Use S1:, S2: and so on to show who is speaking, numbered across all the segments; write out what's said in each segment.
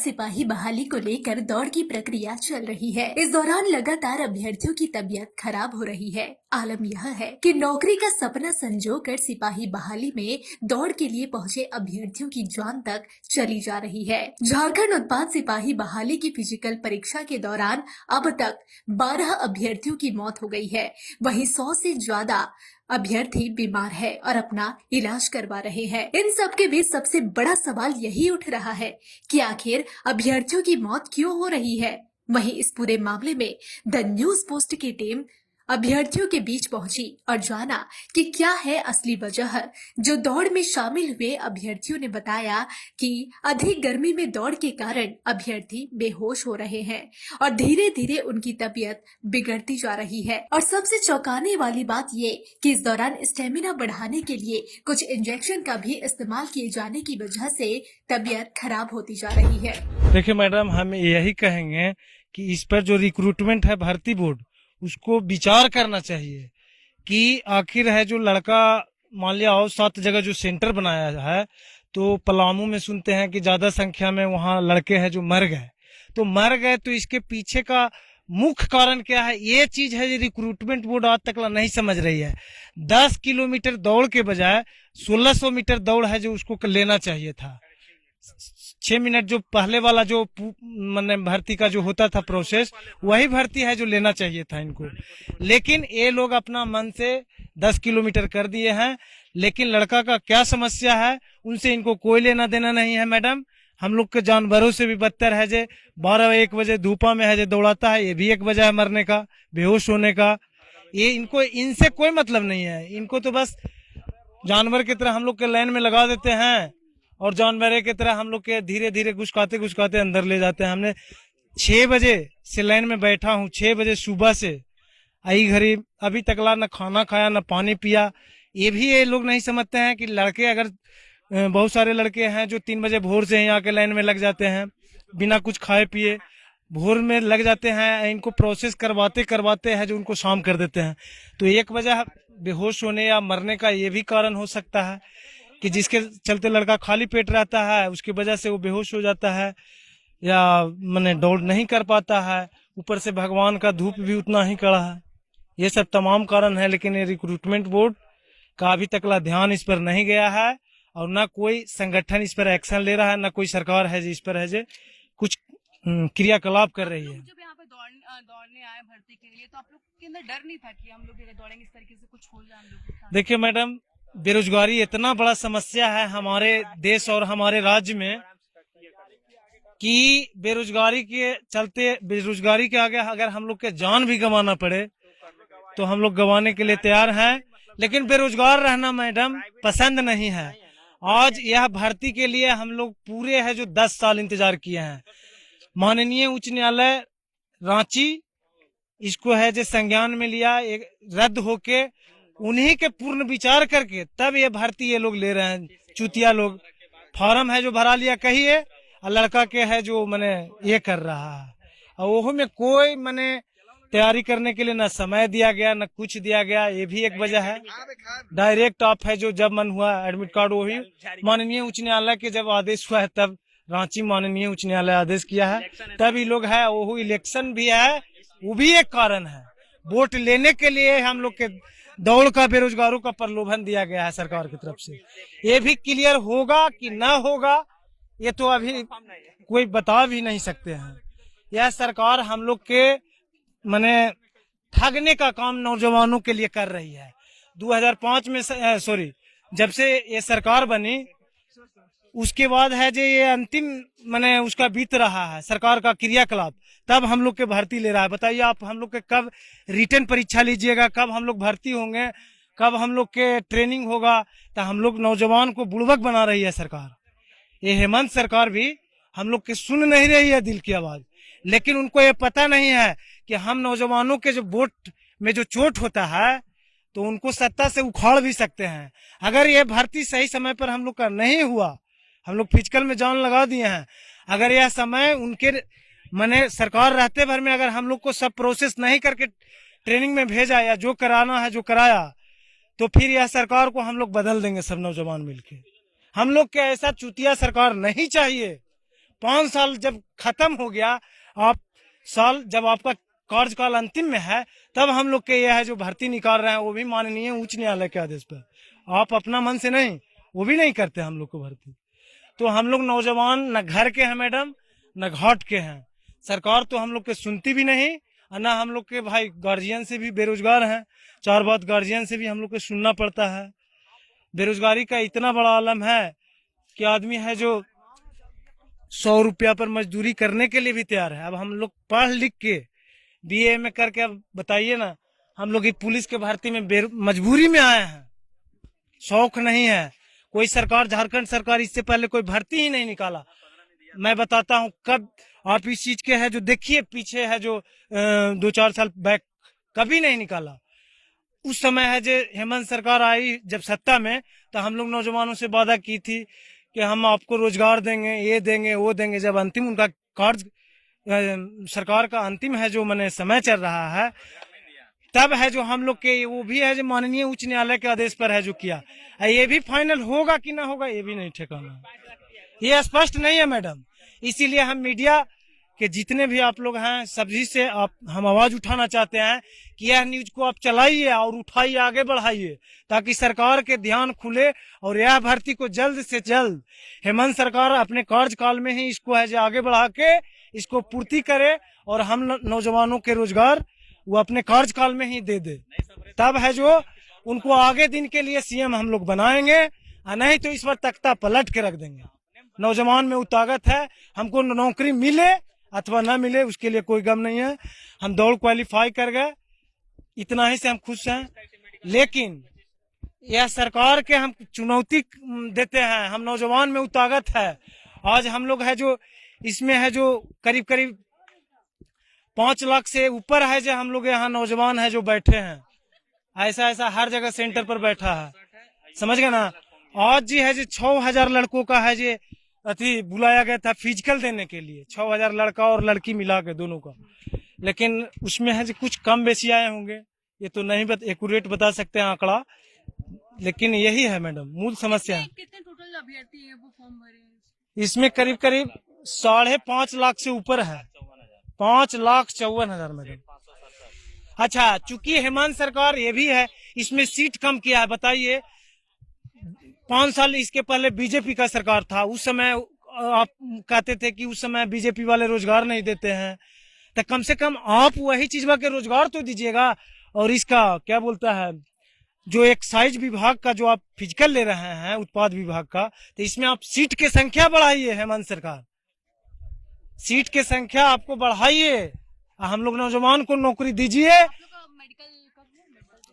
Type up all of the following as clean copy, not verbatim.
S1: सिपाही बहाली को लेकर दौड़ की प्रक्रिया चल रही है। इस दौरान लगातार अभ्यर्थियों की तबीयत खराब हो रही है। आलम यह है कि नौकरी का सपना संजोकर सिपाही बहाली में दौड़ के लिए पहुंचे अभ्यर्थियों की जान तक चली जा रही है। झारखंड उत्पाद सिपाही बहाली की फिजिकल परीक्षा के दौरान अब तक 12 अभ्यर्थियों की मौत हो गई है। वहीं 100 से ज्यादा अभ्यर्थी बीमार है और अपना इलाज करवा रहे हैं। इन सब के बीच सबसे बड़ा सवाल यही उठ रहा है कि आखिर अभ्यर्थियों की मौत क्यों हो रही है। वहीं इस पूरे मामले में द न्यूज पोस्ट की टीम अभ्यर्थियों के बीच पहुंची और जाना कि क्या है असली वजह। जो दौड़ में शामिल हुए अभ्यर्थियों ने बताया कि अधिक गर्मी में दौड़ के कारण अभ्यर्थी बेहोश हो रहे हैं और धीरे धीरे उनकी तबीयत बिगड़ती जा रही है। और सबसे चौंकाने वाली बात ये कि इस दौरान स्टेमिना बढ़ाने के लिए कुछ इंजेक्शन का भी इस्तेमाल किए जाने की वजह से तबीयत खराब होती जा रही है।
S2: देखिए मैडम, हम यही कहेंगे कि इस पर जो रिक्रूटमेंट है भर्ती बोर्ड, उसको विचार करना चाहिए कि आखिर है जो लड़का मान लिया हो 7 जगह जो सेंटर बनाया है, तो पलामू में सुनते हैं कि ज्यादा संख्या में वहाँ लड़के हैं जो मर गए, तो इसके पीछे का मुख्य कारण क्या है, ये चीज है जो रिक्रूटमेंट बोर्ड आज तक नहीं समझ रही है। 10 किलोमीटर दौड़ के बजाय 1600 मीटर दौड़ है जो उसको लेना चाहिए था। 6 मिनट जो पहले वाला जो मैंने भर्ती का जो होता था प्रोसेस, वही भर्ती है जो लेना चाहिए था इनको। लेकिन ये लोग अपना मन से 10 किलोमीटर कर दिए हैं। लेकिन लड़का का क्या समस्या है, उनसे इनको कोई लेना देना नहीं है। मैडम, हम लोग के जानवरों से भी बदतर है जे 12-1 बजे धूपा में है जे दौड़ाता है, ये भी एक वजह है मरने का, बेहोश होने का। ये इनको इनसे कोई मतलब नहीं है। इनको तो बस जानवर की तरह हम लोग के लाइन में लगा देते हैं और जानवर की तरह हम लोग के धीरे धीरे घुसकाते अंदर ले जाते हैं। हमने 6 बजे से लाइन में बैठा हूँ, 6 बजे सुबह से आई घड़ी, अभी तकला न खाना खाया न पानी पिया। ये भी ये लोग नहीं समझते हैं कि लड़के अगर बहुत सारे लड़के हैं जो 3 बजे भोर से यहाँ के लाइन में लग जाते हैं, बिना कुछ खाए पिए भोर में लग जाते हैं। इनको प्रोसेस करवाते हैं जो उनको शाम कर देते हैं। तो एक वजह बेहोश होने या मरने का ये भी कारण हो सकता है कि जिसके चलते लड़का खाली पेट रहता है, उसकी वजह से वो बेहोश हो जाता है या मैंने दौड़ नहीं कर पाता है। ऊपर से भगवान का धूप भी उतना ही कड़ा है। ये सब तमाम कारण है। लेकिन ये रिक्रूटमेंट बोर्ड का अभी तक ध्यान इस पर नहीं गया है और ना कोई संगठन इस पर एक्शन ले रहा है, ना कोई सरकार है जो इस पर है जो कुछ क्रियाकलाप कर रही है।
S3: जब यहाँ पे दौड़ने आए भर्ती के लिए, तो आप लोग के अंदर डर नहीं था कि हम लोग दौड़ेंगे इस तरीके से कुछ हो जाए हम लोग?
S2: देखिए मैडम, बेरोजगारी इतना बड़ा समस्या है हमारे देश और हमारे राज्य में कि बेरोजगारी के आगे अगर हम लोग के जान भी गंवाना पड़े तो हम लोग गंवाने के लिए तैयार हैं। लेकिन बेरोजगार रहना मैडम पसंद नहीं है। आज यह भर्ती के लिए हम लोग पूरे है जो 10 साल इंतजार किए हैं। माननीय उच्च न्यायालय रांची इसको है जो संज्ञान में लिया, एक रद्द होके उन्हीं के पूर्ण विचार करके तब ये भर्ती ये लोग ले रहे हैं। चुतिया लोग फॉर्म है जो भरा लिया कहिए, और लड़का के है जो मैंने ये कर रहा है, और वो में कोई मैंने तैयारी करने के लिए ना समय दिया गया ना कुछ दिया गया। ये भी एक वजह है। डायरेक्ट आप है जो जब मन हुआ एडमिट कार्ड वही माननीय उच्च न्यायालय के जब आदेश हुआ है, तब रांची माननीय उच्च न्यायालय आदेश किया है, तब ये लोग है। वो इलेक्शन भी है, वो भी एक कारण है। वोट लेने के लिए हम लोग के दौड़ का बेरोजगारों का प्रलोभन दिया गया है सरकार की तरफ से। ये भी क्लियर होगा कि ना होगा, ये तो अभी कोई बता भी नहीं सकते हैं। यह सरकार हम लोग के माने ठगने का काम नौजवानों के लिए कर रही है। 2005 में जब से ये सरकार बनी उसके बाद है जो ये अंतिम माने उसका बीत रहा है सरकार का क्रियाकलाप, तब हम लोग के भर्ती ले रहा है। बताइए आप, हम लोग के कब रिटर्न परीक्षा लीजिएगा, कब हम लोग भर्ती होंगे, कब हम लोग के ट्रेनिंग होगा? तो हम लोग नौजवान को बुड़बक बना रही है सरकार। ये हेमंत सरकार भी हम लोग के सुन नहीं रही है दिल की आवाज। लेकिन उनको ये पता नहीं है कि हम नौजवानों के जो वोट में जो चोट होता है तो उनको सत्ता से उखाड़ भी सकते हैं। अगर ये भर्ती सही समय पर हम लोग का नहीं हुआ, हम लोग फिजिकल में जान लगा दिए हैं, अगर यह समय उनके माने सरकार रहते भर में अगर हम लोग को सब प्रोसेस नहीं करके ट्रेनिंग में भेजा या जो कराना है जो कराया, तो फिर यह सरकार को हम लोग बदल देंगे सब नौजवान मिलके। हम लोग के ऐसा चुतिया सरकार नहीं चाहिए। 5 साल जब खत्म हो गया, जब आपका कार्यकाल अंतिम में है, तब हम लोग के यह है जो भर्ती निकाल रहे हैं, वो भी माननीय उच्च न्यायालय के आदेश पर। आप अपना मन से नहीं, वो भी नहीं करते हम लोग को भर्ती। तो हम लोग नौजवान न घर के हैं मैडम, न घाट के हैं। सरकार तो हम लोग के सुनती भी नहीं, और न हम लोग के भाई गार्जियन से भी बेरोजगार हैं। 4 बात गार्जियन से भी हम लोग को सुनना पड़ता है। बेरोजगारी का इतना बड़ा आलम है कि आदमी है जो 100 रुपया पर मजदूरी करने के लिए भी तैयार है। अब हम लोग पढ़ लिख के BA में करके, अब बताइए ना, हम लोग पुलिस के भर्ती में मजबूरी में आए हैं, शौक नहीं है। कोई सरकार, झारखंड सरकार इससे पहले कोई भर्ती ही नहीं निकाला। मैं बताता हूँ कब आप इस चीज के है जो देखिए, पीछे है जो 2-4 साल बैक कभी नहीं निकाला। उस समय है जो हेमंत सरकार आई जब सत्ता में, तो हम लोग नौजवानों से वादा की थी कि हम आपको रोजगार देंगे, ये देंगे, वो देंगे। जब अंतिम उनका कार्य सरकार का अंतिम है जो मैंने समय चल रहा है, तब है जो हम लोग के वो भी है जो माननीय उच्च न्यायालय के आदेश पर है जो किया। ये भी फाइनल होगा कि ना होगा ये भी नहीं ठिकाना है, ये स्पष्ट नहीं है मैडम। इसीलिए हम मीडिया के जितने भी आप लोग हैं, सभी से हम आवाज उठाना चाहते हैं कि यह न्यूज को आप चलाइए और उठाइए, आगे बढ़ाइए, ताकि सरकार के ध्यान खुले और यह भर्ती को जल्द से जल्द हेमंत सरकार अपने कार्यकाल में ही इसको है जो आगे बढ़ा के इसको पूर्ति करे, और हम नौजवानों के रोजगार वो अपने कार्यकाल में ही दे दे। तब है जो उनको आगे दिन के लिए CM हम लोग बनाएंगे, और नहीं तो इस बार तख्ता पलट के रख देंगे। नौजवान में वो ताकत है, हमको नौकरी मिले अथवा ना मिले उसके लिए कोई गम नहीं है। हम दौड़ क्वालिफाई कर गए, इतना ही से हम खुश हैं। लेकिन यह सरकार के हम चुनौती देते हैं, हम नौजवान में वो ताकत है। आज हम लोग है जो इसमें है जो करीब करीब 5 लाख से ऊपर है जो हम लोग यहाँ नौजवान है जो बैठे हैं। ऐसा हर जगह सेंटर पर बैठा है, समझ गए ना। आज जी है जो 6000 लड़कों का है जो अति बुलाया गया था फिजिकल देने के लिए, 6000 लड़का और लड़की मिला के दोनों का। लेकिन उसमें है जो कुछ कम बेसी आए होंगे, ये तो नहीं एक्यूरेट बता सकते हैं आंकड़ा, लेकिन यही है मैडम मूल समस्या।
S3: कितने टोटल अभ्यर्थी है वो फॉर्म भरे?
S2: इसमें करीब करीब 5.5 लाख से ऊपर है, 5,54,000 मैडम। अच्छा, चूंकि हेमंत सरकार ये भी है इसमें सीट कम किया है। बताइए 5 साल इसके पहले बीजेपी का सरकार था, उस समय आप कहते थे कि उस समय बीजेपी वाले रोजगार नहीं देते हैं, तो कम से कम आप वही चीज के रोजगार तो दीजिएगा। और इसका क्या बोलता है जो एक्साइज विभाग का जो आप फिजिकल ले रहे हैं, उत्पाद विभाग का, तो इसमें आप सीट की संख्या बढ़ाइए। हेमंत सरकार सीट की संख्या आपको बढ़ाइए, हम लोग नौजवान को नौकरी दीजिए।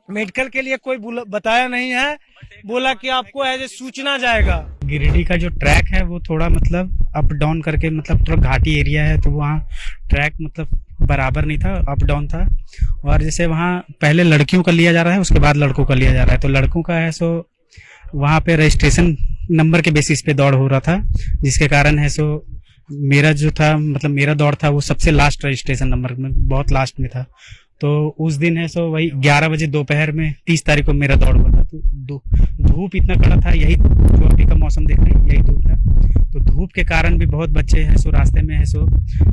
S2: मेडिकल के लिए कोई बताया नहीं है, बोला कि आपको एज ए सूचना जाएगा।
S4: गिरिडीह का जो ट्रैक है वो थोड़ा मतलब अप डाउन करके, मतलब थोड़ा घाटी एरिया है, तो वहाँ ट्रैक मतलब बराबर नहीं था, अप डाउन था। और जैसे वहाँ पहले लड़कियों का लिया जा रहा है, उसके बाद लड़कों का लिया जा रहा है, तो लड़कों का है सो वहाँ पे रजिस्ट्रेशन नंबर के बेसिस पे दौड़ हो रहा था, जिसके कारण है सो मेरा जो था मतलब मेरा दौड़ था वो सबसे लास्ट रजिस्ट्रेशन नंबर में, बहुत लास्ट में था। तो उस दिन है सो वही 11 बजे दोपहर में 30 तारीख को मेरा दौड़ हुआ था। तो धूप इतना कड़ा था, यही जो अभी का मौसम देख रहे हैं यही धूप था। तो धूप के कारण भी बहुत बच्चे हैं सो रास्ते में है सो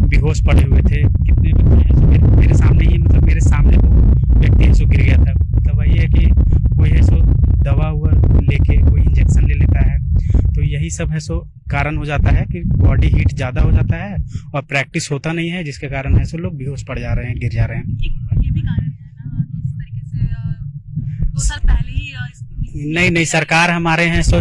S4: बेहोश पड़े हुए थे। कितने बच्चे हैं सो मेरे सामने ही, मतलब मेरे सामने वो व्यक्ति है सो गिर गया था। मतलब वही है कि कोई है सो दवा हुआ लेके कोई इंजेक्शन ले लेता है, तो यही सब है सो कारण हो जाता है कि बॉडी हीट ज्यादा हो जाता है और प्रैक्टिस होता नहीं है, जिसके कारण है सो लोग बेहोश पड़ जा रहे हैं, गिर जा रहे हैं।
S3: ये भी कारण है ना कि इस तरीके से 2 साल पहले ही
S4: नहीं सरकार हमारे हैं सो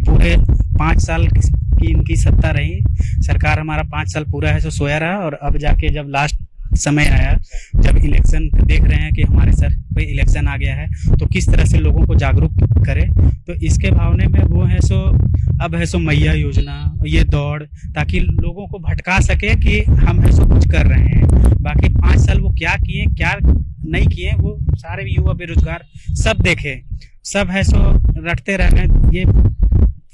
S4: पूरे 5 साल की इनकी सत्ता रही, सरकार हमारा 5 साल पूरा है सो सोया रहा। और अब जाके जब लास्ट समय आया, जब इलेक्शन देख रहे हैं कि हमारे सर पे इलेक्शन आ गया है, तो किस तरह से लोगों को जागरूक करे, तो इसके भावने में वो है सो अब है सो मैया योजना, ये दौड़, ताकि लोगों को भटका सके कि हम है सो कुछ कर रहे हैं। बाकी 5 साल वो क्या किए क्या नहीं किए वो सारे युवा बेरोजगार सब देखे, सब है सो रटते रह गए। ये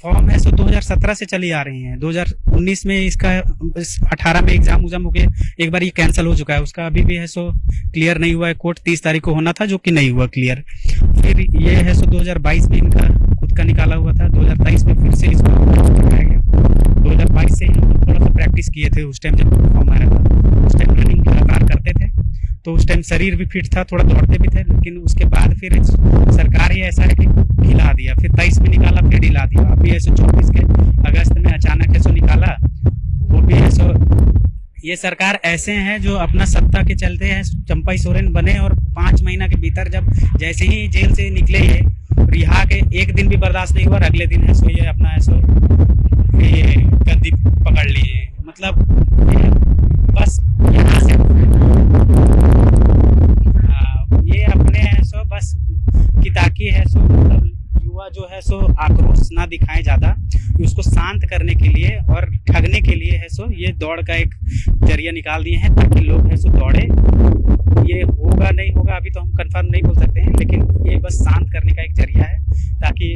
S4: फॉर्म है सो 2017 से चली आ रही है, 2019 में इसका 18 में एग्जाम हो गया, एक बार ये कैंसिल हो चुका है, उसका अभी भी है सो क्लियर नहीं हुआ है। कोर्ट 30 तारीख को होना था जो कि नहीं हुआ क्लियर। फिर ये है सो 2022 में इनका खुद का निकाला हुआ था, 2023 में फिर से इसको कराया गया। 2022 से ही हम थोड़ा सा प्रैक्टिस किए थे, उस टाइम जब फॉर्म आया था उस टाइम रनिंग लगातार करते थे, तो उस टाइम शरीर भी फिट था, थोड़ा दौड़ते भी थे। लेकिन उसके बाद फिर सरकार ही ऐसा है कि हिला दिया, फिर 23 में निकाला, फिर हिला दिया। अभी ऐसे 24 के अगस्त में अचानक ऐसा निकाला, वो भी ऐसा। ये सरकार ऐसे हैं जो अपना सत्ता के चलते हैं चंपाई सोरेन बने, और 5 महीना के भीतर जब जैसे ही जेल से निकले ये रिहा के, एक दिन भी बर्दाश्त नहीं हुआ, अगले दिन है सो ये अपना ऐसा ये गद्दी पकड़ लिए। मतलब बस यहाँ से ये अपने है सो बस की ताकि है सो, मतलब युवा जो है सो आक्रोश ना दिखाएं ज़्यादा, उसको शांत करने के लिए और ठगने के लिए है सो ये दौड़ का एक जरिया निकाल दिए हैं, ताकि लोग है सो दौड़े। ये होगा नहीं होगा अभी तो हम कंफर्म नहीं बोल सकते हैं, लेकिन ये बस शांत करने का एक जरिया है, ताकि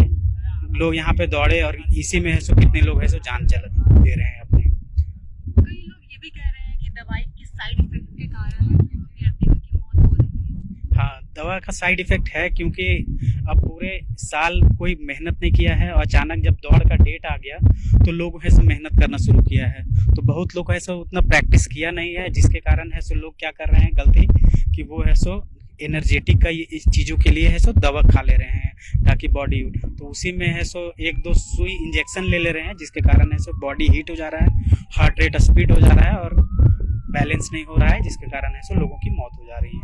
S4: लोग यहाँ पे दौड़े। और इसी में है सो कितने लोग है सो जान दे रहे हैं अपने।
S3: कई लोग ये भी कह रहे हैं कि दवाई की साइड इफेक्ट के कारण अभ्यर्थियों की मौत हो रही है।
S4: हाँ, दवा का साइड इफेक्ट है, क्योंकि अब पूरे साल कोई मेहनत नहीं किया है और अचानक जब दौड़ का डेट आ गया तो लोग है सो मेहनत करना शुरू किया है। तो बहुत लोग है सो उतना प्रैक्टिस किया नहीं है, जिसके कारण है सो लोग क्या कर रहे हैं गलती कि वो है सो एनर्जेटिक का इस चीज़ों के लिए है सो दवा खा ले रहे हैं ताकि बॉडी, तो उसी में है सो 1-2 सुई इंजेक्शन ले रहे हैं, जिसके कारण है सो बॉडी हीट हो जा रहा है, हार्ट रेट स्पीड हो जा रहा है और बैलेंस नहीं हो रहा है, जिसके कारण है सो लोगों की मौत हो जा रही है।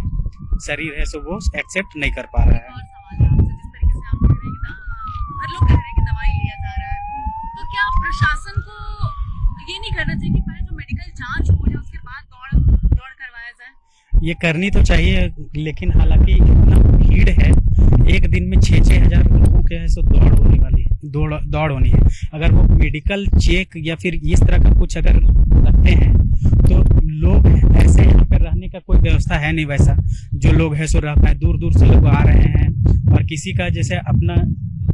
S4: शरीर है सो वो एक्सेप्ट नहीं कर पा रहा है।
S3: और सवाल है आपसे, जिस तरीके से आप कह रहे हैं कि हर लोग कह रहे हैं कि दवाई लिया जा रहा है, तो क्या प्रशासन को ये नहीं करना चाहिए कि पहले जो मेडिकल जांच हो जाए उसके बाद दौड़ करवाया जाए?
S4: ये करनी तो चाहिए, लेकिन हालांकि इतना भीड़ है, एक दिन में 6-6 हज़ार लोगों के है सो दौड़ होने वाली है, दौड़ होनी है। अगर वो मेडिकल चेक या फिर इस तरह का कुछ अगर रखते हैं तो लोग ऐसे यहाँ पे रहने का कोई व्यवस्था है नहीं वैसा, जो लोग है सो रह पाए। दूर दूर से लोग आ रहे हैं, और किसी का जैसे अपना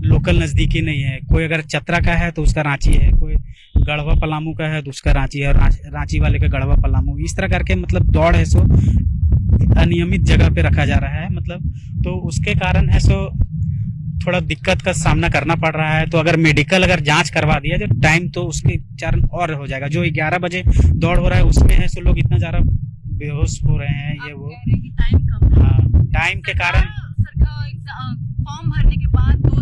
S4: लोकल नज़दीकी नहीं है, कोई अगर चतरा का है तो उसका रांची है, कोई गढ़वा पलामू का है तो उसका रांची है, और रांची वाले का गढ़वा पलामू, इस तरह करके मतलब दौड़ है सो अनियमित जगह पे रखा जा रहा है। मतलब तो उसके कारण है सो थोड़ा दिक्कत का सामना करना पड़ रहा है। तो अगर मेडिकल अगर जांच करवा दिया जो टाइम, तो उसके कारण और हो जाएगा। जो 11 बजे दौड़ हो रहा है उसमें है सो लोग इतना ज़्यादा बेहोश हो रहे हैं, ये वो
S3: टाइम कम है।
S4: हाँ, टाइम के कारण
S3: फॉर्म भरने के बाद 2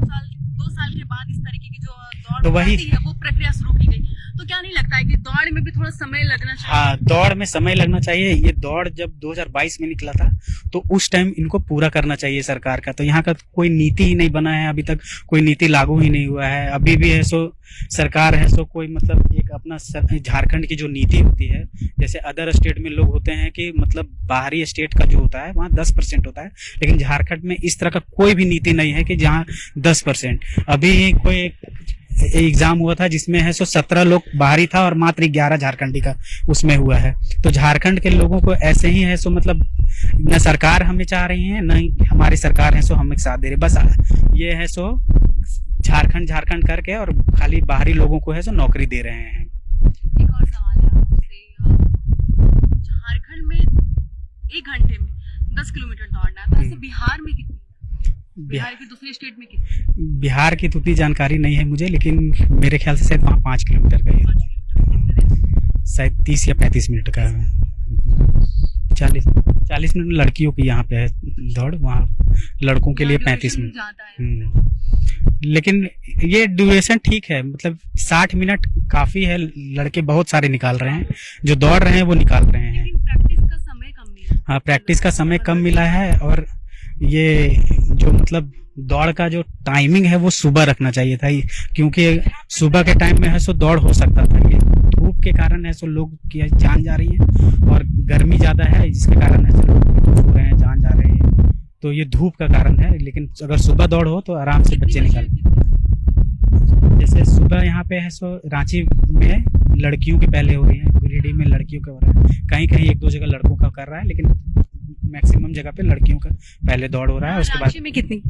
S3: साल के बाद इस तरीके की जो दौड़
S4: तो वही
S3: है वो प्रक्रिया शुरू की गई, तो क्या नहीं लगता है कि दौड़ में भी थोड़ा समय लगना चाहिए?
S4: हाँ, दौड़ में समय लगना चाहिए। ये दौड़ जब 2022 में निकला था तो उस टाइम इनको पूरा करना चाहिए सरकार का। तो यहाँ का कोई नीति ही नहीं बना है, अभी तक कोई नीति लागू ही नहीं हुआ है। अभी भी है सो सरकार है सो कोई मतलब एक अपना झारखंड की जो नीति होती है, जैसे अदर स्टेट में लोग होते हैं कि मतलब बाहरी स्टेट का जो होता है वहाँ 10% होता है, लेकिन झारखंड में इस तरह का कोई भी नीति नहीं है कि जहाँ 10%। अभी कोई एग्जाम हुआ था जिसमें है सो 17 लोग बाहरी था और मात्र 11 झारखंडी का उसमें हुआ है। तो झारखंड के लोगों को ऐसे ही है सो मतलब न सरकार हमें चाह रही है, न ही हमारी सरकार है सो हमें साथ दे रही। बस ये है सो झारखंड करके और खाली बाहरी लोगों को है सो नौकरी दे रहे हैं।
S3: एक और सवाल है आपसे, झारखंड में 1 घंटे में 10 किलोमीटर दौड़ना है, तो ऐसे बिहार में कितनी, बिहार की दूसरी स्टेट में कितनी?
S4: बिहार की तो उतनी जानकारी नहीं है मुझे, लेकिन मेरे ख्याल से शायद वहाँ 5 किलोमीटर का है, शायद 30 या 35 मिनट का है। 40 मिनट लड़कियों की यहाँ पे है दौड़, वहाँ लड़कों के लिए 35 मिनट
S3: जाता है।
S4: लेकिन ये ड्यूरेशन ठीक है, मतलब 60 मिनट काफी है। लड़के बहुत सारे निकाल रहे हैं, जो दौड़ रहे हैं वो निकाल रहे हैं।
S3: लेकिन प्रैक्टिस का समय कम मिला।
S4: हाँ, प्रैक्टिस का समय कम मिला है, और ये जो मतलब दौड़ का जो टाइमिंग है वो सुबह रखना चाहिए था, क्योंकि सुबह के टाइम में है सो दौड़ हो सकता था। ये धूप के कारण है सो लोग की जान जा रही है, और गर्मी ज्यादा है जिसके कारण है सो लोग हो रहे हैं, जान जा रहे हैं। तो ये धूप का कारण है, लेकिन अगर सुबह दौड़ हो तो आराम से बच्चे निकाल। जैसे सुबह यहाँ पे है सो रांची में लड़कियों की पहले हो रही है, गिरिडीह में लड़कियों का हो रहा है, कहीं कहीं 1-2 जगह लड़कों का कर रहा है, लेकिन मैक्सिमम जगह पे लड़कियों का पहले दौड़ हो रहा है। उसके बाद
S3: में कितनी?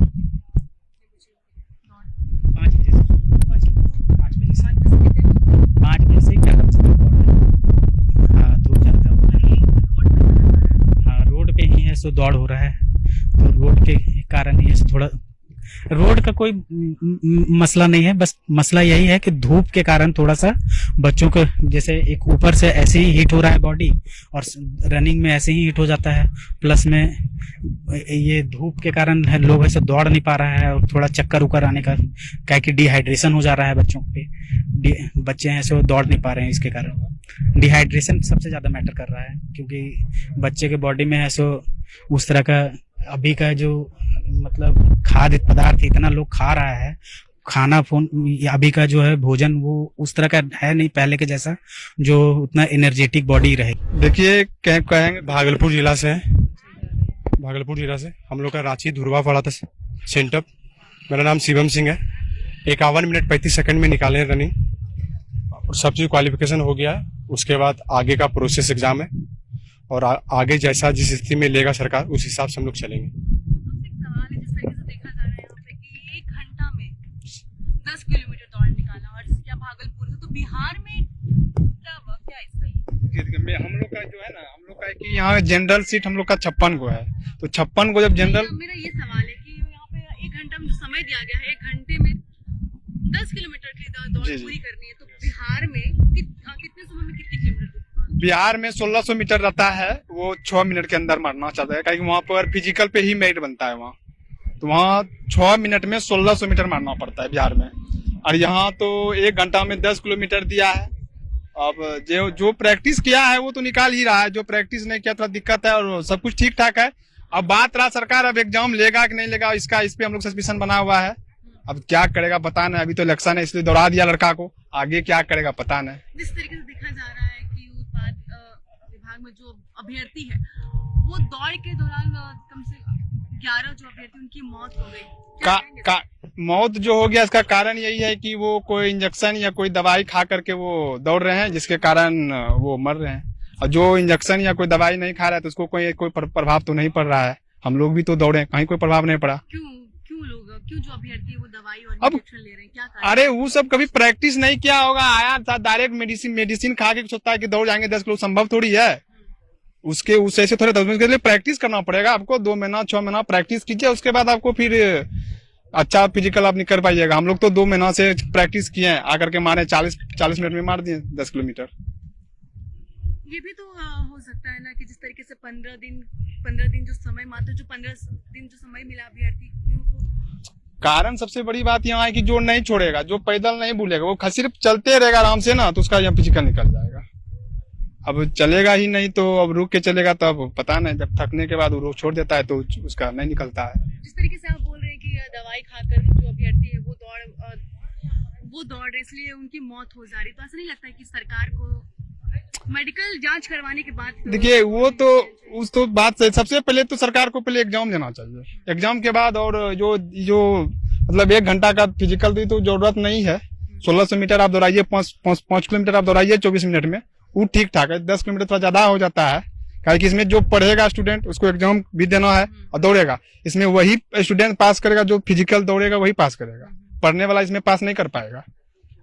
S4: 5 बजे से 5 बजे से 11 बजे तक दौड़ है। हाँ, दूर जाता है। हाँ, रोड पे ही है सो दौड़ हो रहा है, तो रोड के कारण ही है सो थोड़ा रोड का कोई मसला नहीं है, बस मसला यही है कि धूप के कारण थोड़ा सा बच्चों को जैसे एक ऊपर से ऐसे ही हीट हो रहा है बॉडी और रनिंग में ऐसे ही हीट हो जाता है, प्लस में ये धूप के कारण है लोग ऐसे दौड़ नहीं पा रहा है और थोड़ा चक्कर उकर आने का क्या कि डिहाइड्रेशन हो जा रहा है बच्चों पे, बच्चे हैं ऐसे वो दौड़ नहीं पा रहे हैं, इसके कारण डिहाइड्रेशन सबसे ज्यादा मैटर कर रहा है क्योंकि बच्चे के बॉडी में है सो उस तरह का अभी का जो मतलब खाद्य पदार्थ इतना लोग खा रहा है, खाना फोन अभी का जो है भोजन वो उस तरह का है नहीं पहले के जैसा जो उतना एनर्जेटिक बॉडी रहे।
S5: देखिए कहेंगे भागलपुर जिला से हम लोग का रांची धुरवा पड़ा था सेंटर। मेरा नाम शिवम सिंह है। 51 मिनट 35 सेकंड में निकाले हैं रनिंग और सब चीज क्वालिफिकेशन हो गया है। उसके बाद आगे का प्रोसेस एग्जाम है और आगे जैसा जिस स्थिति में लेगा सरकार उस हिसाब से हम लोग चलेंगे।
S3: सवाल है, जिस तरीके से देखा जा रहा है यहाँ पे कि 1 घंटा में 10 किलोमीटर दौड़ निकाला और क्या भागलपुर से, तो बिहार में क्या इसका
S5: हम लोग का जो है ना, हम लोग का कि यहाँ जनरल सीट हम लोग का 56 को है, तो 56 को जब जनरल,
S3: मेरा ये सवाल है कि यहाँ पे 1 घंटा में जो समय दिया गया है, 1 घंटे में 10 किलोमीटर की दौड़
S5: जी, जी।
S3: पूरी करनी है, तो बिहार में कितने समय में कितने किलोमीटर?
S5: बिहार में 1600 मीटर रहता है, वो 6 मिनट के अंदर मारना चाहता है क्योंकि वहाँ पर फिजिकल पे ही मेरिट बनता है वहाँ, तो वहाँ 6 मिनट में 1600 मीटर मारना पड़ता है बिहार में। और यहाँ तो 1 घंटा में 10 किलोमीटर दिया है। अब जो प्रैक्टिस किया है वो तो निकाल ही रहा है, जो प्रैक्टिस नहीं किया थोड़ा दिक्कत है और सब कुछ ठीक ठाक है। अब बात रहा सरकार अब एग्जाम लेगा कि नहीं लेगा, इस पे हम लोग सस्पेंशन बना हुआ है। अब क्या करेगा पता नहीं, अभी तो इलेक्शन है इसलिए दौड़ा दिया लड़का को, आगे क्या करेगा पता नहीं।
S3: जिस तरीके से देखा जा रहा है कि उत्पाद विभाग में जो अभ्यर्थी है वो दौड़ के दौरान कम से 11 जो अभ्यर्थी उनकी मौत हो गई।
S5: मौत जो हो गया इसका कारण यही है कि वो कोई इंजेक्शन या कोई दवाई खा करके वो दौड़ रहे हैं जिसके कारण वो मर रहे हैं। और जो इंजेक्शन या कोई दवाई नहीं खा रहा है तो उसको कोई प्रभाव तो नहीं पड़ रहा है। हम लोग भी तो दौड़े, कहीं कोई प्रभाव नहीं पड़ा।
S3: क्यों जो अभ्यर्थी है वो दवाई और
S5: अब
S3: इंजेक्शन ले रहे हैं, क्या कारण?
S5: अरे वो सब कभी प्रैक्टिस नहीं किया होगा, आया था डायरेक्ट मेडिसिन खा के सोचता है कि दौड़ जाएंगे 10 किलो, संभव थोड़ी है। उसके ऐसे थोड़े 10 मिनट के लिए प्रैक्टिस करना पड़ेगा आपको, 2 महीना 6 महीना प्रैक्टिस कीजिए, उसके बाद आपको फिर अच्छा फिजिकल आप नहीं कर पाइएगा। हम लोग तो 2 महीना से प्रैक्टिस किए हैं, आकर के मारे 40 मिनट में मार दिए 10 किलोमीटर।
S3: ये भी तो हो सकता है ना कि जिस तरीके से 15 दिन जो समय मात्र जो 15 दिन जो समय मिला अभ्यर्थियों को।
S5: कारण सबसे बड़ी बात यहाँ है कि जो नहीं छोड़ेगा, जो पैदल नहीं भूलेगा, वो सिर्फ चलते रहेगा आराम से ना, तो उसका यहाँ फिजिकल निकल जाएगा। अब चलेगा ही नहीं तो अब रुक के चलेगा तो अब पता नहीं, जब थकने के बाद वो रोक छोड़ देता है तो उसका नहीं निकलता है।
S3: जिस तरीके से आप बोल रहे हैं कि दवाई खाकर जो अभ्यर्थी है वो दौड़ रहे इसलिए उनकी मौत हो जा रही, तो ऐसा नहीं लगता है कि सरकार को मेडिकल जांच करवाने के बाद
S5: देखिए वो तो उस तो बात से सबसे पहले तो सरकार को पहले एग्जाम देना चाहिए, एग्जाम के बाद और जो मतलब 1 घंटा का फिजिकल दी तो जरूरत नहीं है। 1600 मीटर आप दौड़ाइए, 5 किलोमीटर आप दौड़ाइए 24 मिनट में, वो ठीक ठाक है। 10 किलोमीटर थोड़ा ज्यादा हो जाता है क्योंकि इसमें जो पढ़ेगा स्टूडेंट उसको एग्जाम भी देना है और दौड़ेगा, इसमें वही स्टूडेंट पास करेगा जो फिजिकल दौड़ेगा वही पास करेगा, पढ़ने वाला इसमें पास नहीं कर पाएगा।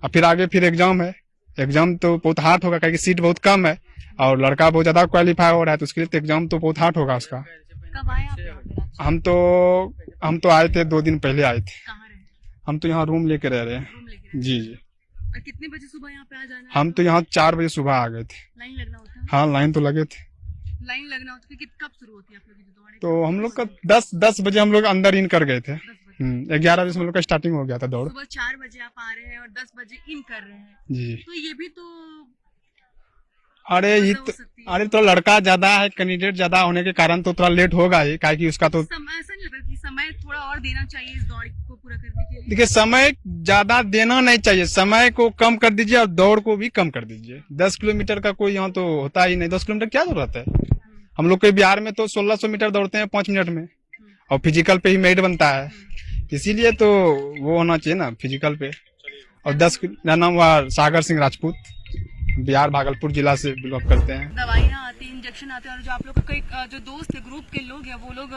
S5: और फिर आगे फिर एग्जाम है, एग्जाम तो बहुत हार्ड होगा क्योंकि सीट बहुत कम है और लड़का बहुत ज्यादा क्वालिफाई हो रहा है, तो उसके लिए तो एग्जाम तो बहुत हार्ड होगा उसका।
S3: कब आए आप यहाँ पे?
S5: हम तो आए थे 2 दिन पहले आए थे।
S3: कहाँ रहे?
S5: हम तो यहाँ रूम लेके रह रहे हैं।
S3: रूम लेके?
S5: जी।
S3: और कितने बजे सुबह यहाँ पे आ जाना है?
S5: हम तो यहाँ 4 बजे सुबह आ गए थे।
S3: लाइन लगना होता है?
S5: हाँ लाइन तो लगे थे।
S3: लाइन लगना होता है, कब शुरू होती है आप लोगों की दौड़?
S5: तो हम लोग का 10 बजे हम लोग अंदर इन कर गए थे। 11 बजे से हम लोग का स्टार्टिंग हो गया था दौड़।
S3: सुबह 4 बजे आप आ रहे हैं और 10 बजे इन कर रहे हैं,
S5: जी।
S3: तो ये भी तो
S5: अरे तो लड़का ज्यादा है, कैंडिडेट ज्यादा होने के कारण तो थोड़ा लेट होगा ही, क्योंकि उसका तो
S3: ऐसा नहीं लगता कि समय थोड़ा और देना चाहिए इस दौड़ को पूरा करने के लिए?
S5: देखिए समय ज्यादा देना नहीं चाहिए, समय को कम कर दीजिए और दौड़ को भी कम कर दीजिए। 10 किलोमीटर का कोई यहाँ तो होता ही नहीं, 10 किलोमीटर क्या जरूरत है। हम लोग के बिहार में तो 1600 मीटर दौड़ते हैं 5 मिनट में और फिजिकल पे ही मेरिट बनता है, इसीलिए तो वो होना चाहिए ना फिजिकल पे। और 10 मेरा नाम हुआ सागर सिंह राजपूत, बिहार भागलपुर जिला से बिलोंग करते हैं।
S3: दवाइयाँ आती है, इंजेक्शन आते हैं और जो आप लोग का कोई जो दोस्त है, ग्रुप के लोग हैं, वो लोग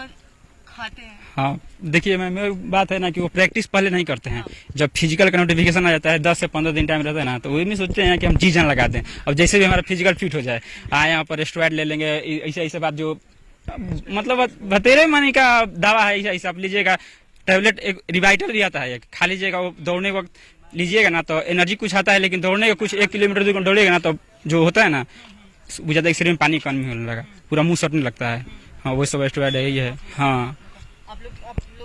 S3: खाते हैं।
S6: हाँ देखिए मेरी बात है ना कि वो प्रैक्टिस पहले नहीं करते हैं। जब फिजिकल का नोटिफिकेशन आ जाता है 10 से 15 दिन टाइम रहता है ना, तो वो भी सोचते हैं कि हम जी जान लगा दें, अब जैसे भी हमारा फिजिकल फिट हो जाए यहाँ पर स्टेरॉइड ले लेंगे, ऐसे बात जो मतलब बतेरे मनी का दावा है, ऐसा आप लीजिएगा टैबलेट एक रिवाइटल भी आता है, एक खा लीजिएगा, वो दौड़ने के वक्त लीजिएगा ना तो एनर्जी कुछ आता है, लेकिन दौड़ने का कुछ 1 किलोमीटर दूर दौड़ेगा ना तो जो होता है ना, वो ज्यादा शरीर में पानी कम होने लगा, पूरा मुंह सटने लगता है। हाँ वो सब स्टेरॉइड है, यही है। हाँ
S3: आप लोग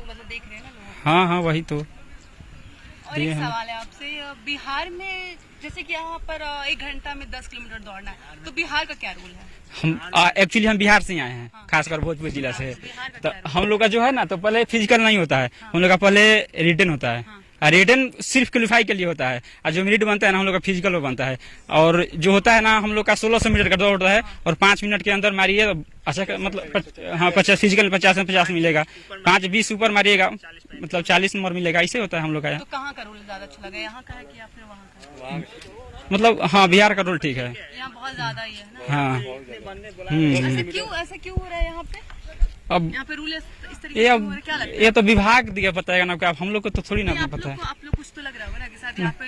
S3: मतलब देख रहे हैं ना लोग।
S6: हाँ हाँ वही तो।
S3: और एक सवाल है आपसे, बिहार में जैसे कि यहाँ पर 1 घंटा में 10 किलोमीटर दौड़ना है, तो बिहार का क्या रूल है?
S6: हम एक्चुअली हम बिहार से ही आए हैं, खासकर भोजपुर जिला से।
S3: बिहार का
S6: तो
S3: क्या
S6: हम लोग का जो है ना, तो पहले फिजिकल नहीं होता है, हम लोग का पहले रिटन होता है। रिटन सिर्फ क्वालिफाई के लिए होता है, और जो मेरिट बनता है ना हम लोग का फिजिकल वो बनता है। और जो होता है ना, हम लोग का 1600 मीटर का दौड़ होता है, और 5 मिनट के अंदर मारिए तो अच्छा मतलब हाँ 50 फिजिकल 50 में 50 मिलेगा, 5-20 ऊपर मारिएगा मतलब 40 नंबर मिलेगा, ऐसे होता है हम लोग का।
S3: तो कहाँ का रूल ज्यादा अच्छा लगा, यहाँ का है कि या फिर वहाँ का?
S6: मतलब हाँ बिहार का रूल ठीक है।
S3: यहाँ बहुत ज्यादा ही है ना।
S6: हाँ
S3: ऐसा क्यों हो रहा है यहाँ पे?
S6: अब
S3: यहाँ पे रूल इस तरीके
S6: ये
S3: से
S6: अब
S3: हो रहा है, क्या लगता है?
S6: ये तो विभाग दिया बताएगा ना, क्या हम लोग को तो थोड़ी ना
S3: नहीं,
S6: पता है।
S3: आप लोग कुछ तो लग रहा होगा ना कि साथ यहाँ पे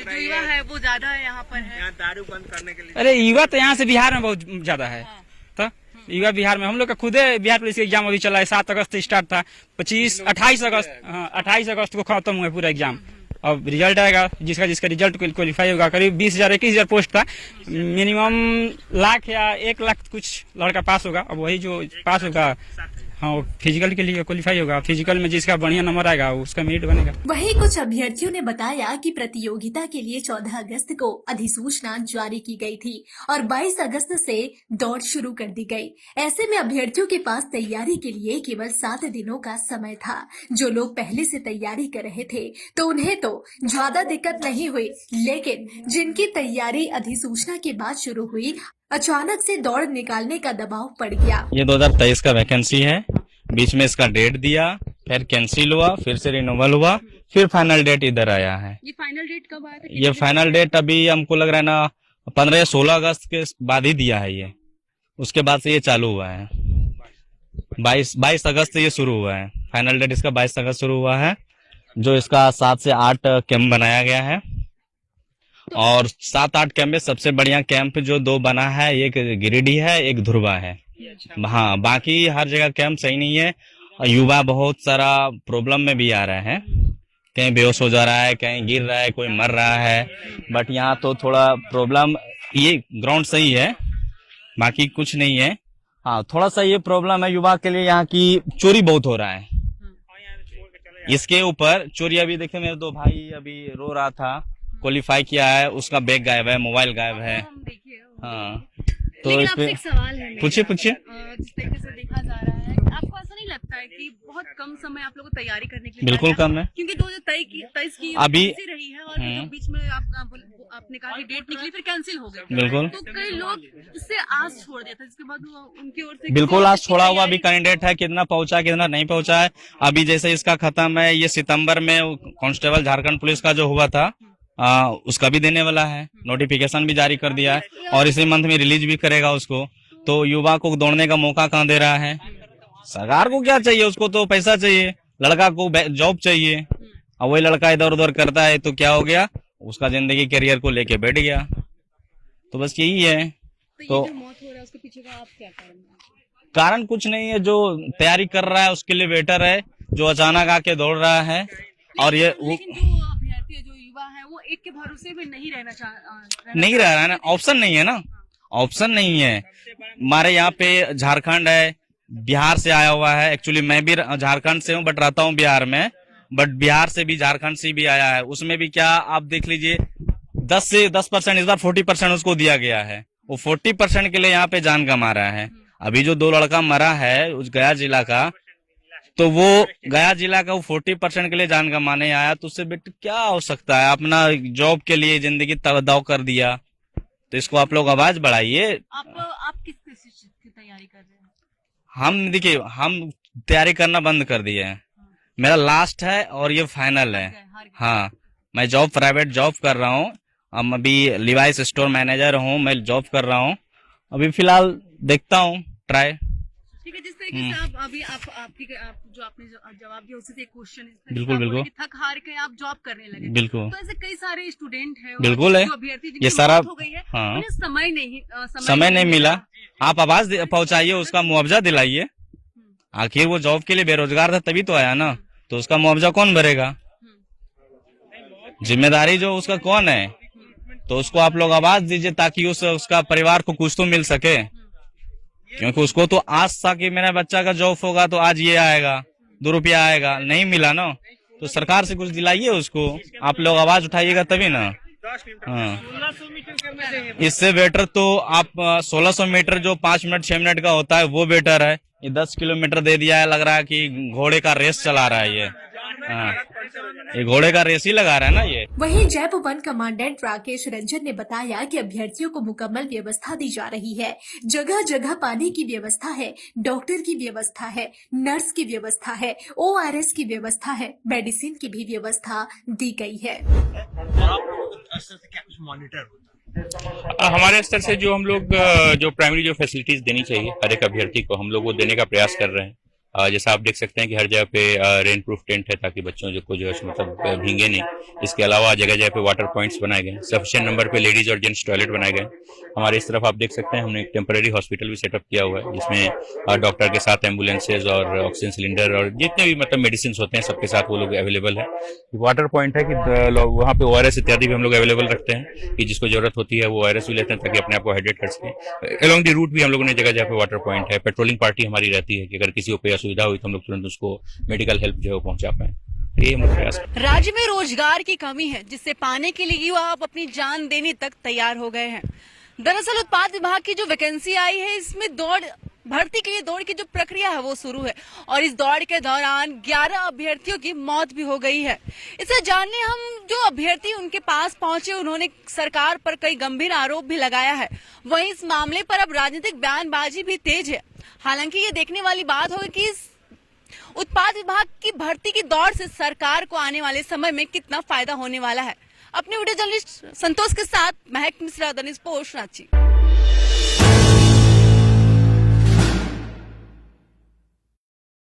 S3: जो युवा है वो ज्यादा है यहाँ पर है।
S6: अरे युवा तो यहाँ से बिहार में बहुत ज्यादा है। तो युवा बिहार में, हम लोग का खुदे बिहार पुलिस एग्जाम अभी चला है, 7 अगस्त से स्टार्ट था, 28 अगस्त, हाँ 28 अगस्त को खत्म हुआ पूरा एग्जाम। अब रिजल्ट आएगा, जिसका रिजल्ट क्वालिफाई होगा, करीब 20,000-21,000 पोस्ट था, मिनिमम लाख या 1 लाख कुछ लड़का पास होगा। अब वही जो पास होगा हाँ फिजिकल के लिए क्वालिफाई होगा, फिजिकल में जिसका बढ़िया नंबर आएगा उसका मेरिट बनेगा।
S1: वहीं कुछ अभ्यर्थियों ने बताया कि प्रतियोगिता के लिए 14 अगस्त को अधिसूचना जारी की गई थी और 22 अगस्त से दौड़ शुरू कर दी गई। ऐसे में अभ्यर्थियों के पास तैयारी के लिए केवल 7 दिनों का समय था। जो लोग पहले से तैयारी कर रहे थे तो उन्हें तो ज्यादा दिक्कत नहीं हुई, लेकिन जिनकी तैयारी अधिसूचना के बाद शुरू हुई, अचानक से दौड़ निकालने का दबाव पड़ गया।
S7: ये 2023 का वैकेंसी है, बीच में इसका डेट दिया, फिर कैंसिल हुआ, फिर से रिन्यूअल हुआ, फिर फाइनल डेट इधर आया है।
S3: ये फाइनल डेट कब आया था?
S7: ये फाइनल डेट अभी हमको लग रहा है ना 15 या 16 अगस्त के बाद ही दिया है ये, उसके बाद से ये चालू हुआ है। 22 अगस्त से ये शुरू हुआ है, फाइनल डेट इसका 22 अगस्त शुरू हुआ है। जो इसका 7 से 8 कैंप बनाया गया है, और 7-8 कैंप में सबसे बढ़िया कैंप जो 2 बना है, एक गिरिडीह है, एक धुरवा है। हाँ बाकी हर जगह कैंप सही नहीं है। युवा बहुत सारा प्रॉब्लम में भी आ रहा है, कहीं बेहोश हो जा रहा है, कहीं गिर रहा है, कोई मर रहा है। बट यहाँ तो थोड़ा प्रॉब्लम, ये ग्राउंड सही है, बाकी कुछ नहीं है। हाँ थोड़ा सा ये प्रॉब्लम है युवा के लिए, यहाँ की चोरी बहुत हो रहा है। इसके ऊपर चोरी, अभी देखिए मेरे 2 भाई अभी रो रहा था, क्वालिफाई किया है, उसका बैग गायब है, मोबाइल गायब है। हाँ तो
S3: लेकिन
S7: इस
S3: आपसे
S7: पे
S3: एक सवाल है मेरा।
S7: पूछिए
S3: जिस तरीके से देखा जा रहा है, आपको ऐसा नहीं लगता है कि बहुत कम समय आप लोगों को तैयारी करने के लिए
S7: बिल्कुल
S3: मिला?
S7: कम है।
S3: क्योंकि 2023 की
S7: अभी
S3: ऐसी रही है, और जो बीच में आपने कहा कि डेट निकली फिर कैंसिल हो गई,
S7: बिल्कुल
S3: तो कई लोग इससे आस छोड़ देते हैं, जिसके बाद वो उनकी ओर से
S7: बिल्कुल आज छोड़ा हुआ भी कैंडिडेट है, कितना पहुंचा कितना नहीं पहुंचा है। अभी जैसे इसका खत्म है, ये सितंबर में कांस्टेबल झारखंड पुलिस का जो हुआ था उसका भी देने वाला है, नोटिफिकेशन भी जारी कर दिया है, और इसी मंथ में रिलीज भी करेगा उसको। तो युवा को दौड़ने का मौका कहाँ दे रहा है? सरकार को क्या चाहिए? उसको तो पैसा चाहिए, लड़का को जॉब चाहिए, और वही लड़का इधर उधर करता है तो क्या हो गया, उसका जिंदगी करियर को लेके बैठ गया। तो बस यही है।
S3: तो ये जो मौत हो रहा है उसके पीछे का आप क्या कारण है?
S7: कारण कुछ नहीं है, जो तैयारी कर रहा है उसके लिए बेटर है, जो अचानक आके दौड़ रहा है। और ये
S3: लेकिन जो अभ्यर्थी है, जो युवा है, वो एक के भरोसे में नहीं रहना
S7: नहीं रह रहा है ना, ऑप्शन नहीं है ना, ऑप्शन नहीं है। हमारे यहाँ पे झारखंड है, बिहार से आया हुआ है। एक्चुअली मैं भी झारखंड से हूँ बट रहता हूँ बिहार में, बट बिहार से भी झारखंड से भी आया है। उसमें भी क्या आप देख लीजिए, 10% इस बार 40% उसको दिया गया है। वो 40% के लिए यहाँ पे जान गंवा रहा है। अभी जो 2 लड़का मरा है उस गया जिला का, तो वो गया जिला का वो 40% के लिए जान गंवाने आया, तो उससे बेटे क्या हो सकता है? अपना जॉब के लिए जिंदगी दाव कर दिया। तो इसको आप लोग आवाज बढ़ाइए।
S3: आप किस चीज की तैयारी कर रहे हैं?
S7: हम देखिए, हम तैयारी करना बंद कर दिए हैं। मेरा लास्ट है और ये फाइनल है। हाँ मैं प्राइवेट जॉब कर रहा हूँ। हम अभी लिवाइस स्टोर मैनेजर हूँ, मैं जॉब कर रहा हूँ। अभी फिलहाल देखता हूँ ट्राई।
S3: ठीक है, जिस तरीके से आप अभी जो आपने जवाब दिया उससे एक क्वेश्चन,
S7: बिल्कुल
S3: थक हार के आप जॉब करने लगे।
S7: बिल्कुल
S3: तो ऐसे कई सारे स्टूडेंट हैं,
S7: बिल्कुल है, ये सारा
S3: हो गई है,
S7: हाँ
S3: उन्हें
S7: समय नहीं मिला। आप आवाज पहुंचाइए, उसका मुआवजा दिलाइए। आखिर वो जॉब के लिए बेरोजगार था तभी तो आया ना। तो उसका मुआवजा कौन भरेगा? जिम्मेदारी जो उसका कौन है? तो उसको आप लोग आवाज दीजिए ताकि उसका परिवार को कुछ तो मिल सके, क्योंकि उसको तो आस था कि मेरा बच्चा का जॉब होगा तो आज ये आएगा, 2 रुपया आएगा, नहीं मिला ना। तो सरकार से कुछ दिलाइए उसको, आप लोग आवाज उठाइएगा तभी ना। हाँ, इससे बेटर तो आप 1600 मीटर जो 5 मिनट 6 मिनट का होता है वो बेटर है। ये 10 किलोमीटर दे दिया है, लग रहा है कि घोड़े का रेस चला रहा है ये। हाँ, ये घोड़े का रेस ही लगा रहा है ना ये।
S1: वहीं JAP one commandant Rakesh Ranjan ने बताया कि अभ्यर्थियों को मुकम्मल व्यवस्था दी जा रही है। जगह जगह पानी की व्यवस्था है, डॉक्टर की व्यवस्था है, नर्स की व्यवस्था है, ORS की व्यवस्था है, मेडिसिन की भी व्यवस्था दी गई है।
S8: हमारे स्तर से जो हम लोग जो प्राइमरी जो फैसिलिटीज देनी चाहिए हर एक अभ्यर्थी को, हम लोग वो देने का प्रयास कर रहे हैं। जैसा आप देख सकते हैं कि हर जगह पे रेन प्रूफ टेंट है ताकि बच्चों को जो है मतलब भींगे नहीं। इसके अलावा जगह जगह पे वाटर पॉइंट्स बनाए गए, सफिशिएंट नंबर पे लेडीज और जेंट्स टॉयलेट बनाए गए। हमारे इस तरफ आप देख सकते हैं हमने एक टेम्पररी हॉस्पिटल भी सेटअप किया हुआ है, जिसमें डॉक्टर के साथ एम्बुलेंसेज और ऑक्सीजन सिलेंडर और जितने भी मतलब मेडिसिन होते हैं सबके साथ वो लोग अवेलेबल है। वाटर पॉइंट है कि वहाँ पे ORS इत्यादि भी हम लोग अवेलेबल रखते हैं कि जिसको जरूरत होती है वो ORS भी लेते हैं ताकि अपने आप को हाइड्रेट कर सकें। अलोंग दी रूट भी हम लोगों ने जगह जगह पे वाटर पॉइंट है। पेट्रोलिंग पार्टी हमारी रहती है कि अगर किसी को कोई असुविधा हुई तो हम लोग तुरंत उसको मेडिकल हेल्प जो है पहुंचा पाए। ये हम प्रयास।
S3: राज्य में रोजगार की कमी है, जिससे पाने के लिए युवा अब अपनी जान देने तक तैयार हो गए हैं। दरअसल उत्पाद विभाग की जो वैकेंसी आई है, इसमें भर्ती के लिए दौड़ की जो प्रक्रिया है वो शुरू है और इस दौड़ के दौरान 11 अभ्यर्थियों की मौत भी हो गई है। इसे जानने हम जो अभ्यर्थी उनके पास पहुंचे, उन्होंने सरकार पर कई गंभीर आरोप भी लगाया है। वहीं इस मामले पर अब राजनीतिक बयानबाजी भी तेज है। हालांकि ये देखने वाली बात होगी कि उत्पाद विभाग की भर्ती की दौड़ से सरकार को आने वाले समय में कितना फायदा होने वाला है। अपने वीडियो जर्नलिस्ट संतोष के साथ महक मिश्रा, दैनिक पोस्ट, रांची।